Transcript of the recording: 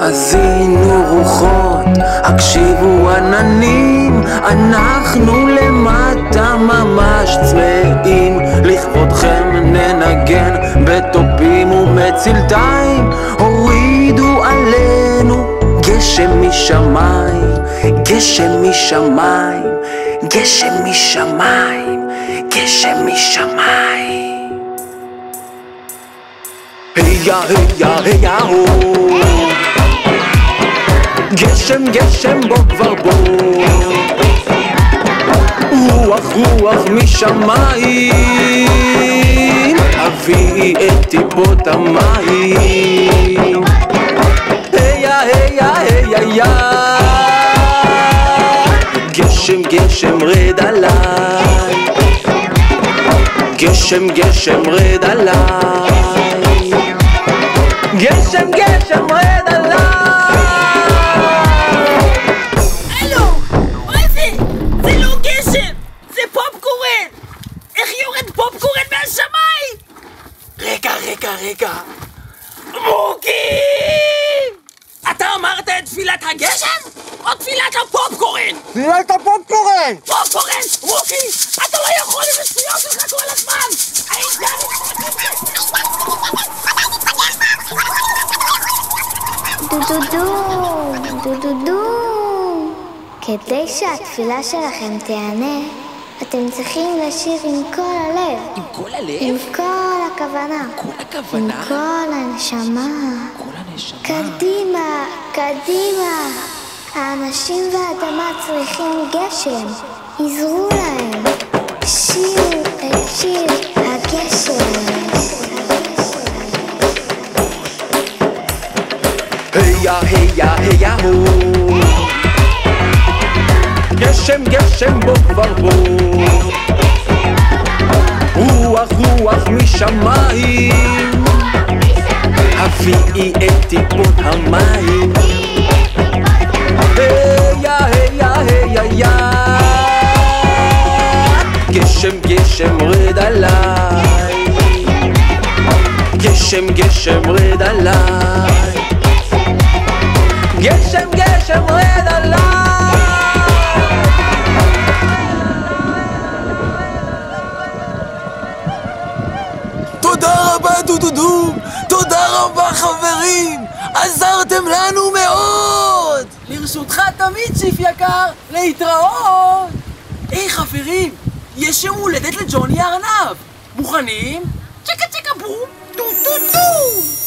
האזינו רוחות, הקשיבו עננים, אנחנו למטה ממש צמאים, לכבודכם ננגן בתופים ומצלתיים, הורידו עלינו גשם משמיים, גשם משמיים, גשם משמיים, גשם משמיים. היה היה היה הו, גשם גשם בוא כבר בוא, רוח רוח משמיים, אביאי את טיפות המים. היה היה היה היה, גשם גשם רד עליי, גשם גשם רד עליי, גשם גשם רד עליי. הלו, מה זה? זה לא גשם, זה פופקורן. איך יורד פופקורן מהשמיים? רגע, רגע, רגע, מוקי! אתה אמרת את תפילת הגשם או תפילת הפופקורן? תפילת הפופקורן! פופקורן, מוקי! אתה לא יכול עם השטויות שלך כל הזמן! דו. כדי שהתפילה שלכם תיענה, אתם צריכים לשיר עם כל הלב. עם כל הלב? עם כל הכוונה. כל הכוונה? עם כל הנשמה. כל הנשמה? קדימה, קדימה. האנשים והאדמה צריכים גשם. עזרו להם. שירו את שיר הגשם. היה היה היה הו, גשם גשם בוא כבר בוא, רוח רוח משמיים, הביאי את טיפות המים. היה היה היה היה, גשם גשם רד עליי, גשם גשם רד עליי, גשם גשם רד עליי. תודה רבה דודו, תודה רבה חברים, עזרתם לנו מאוד. לרשותך תמיד שיף יקר, להתראות. היי חברים, יש יום הולדת לג'וני ארנב, מוכנים? צ'קה צ'קה בום, טו טו טו.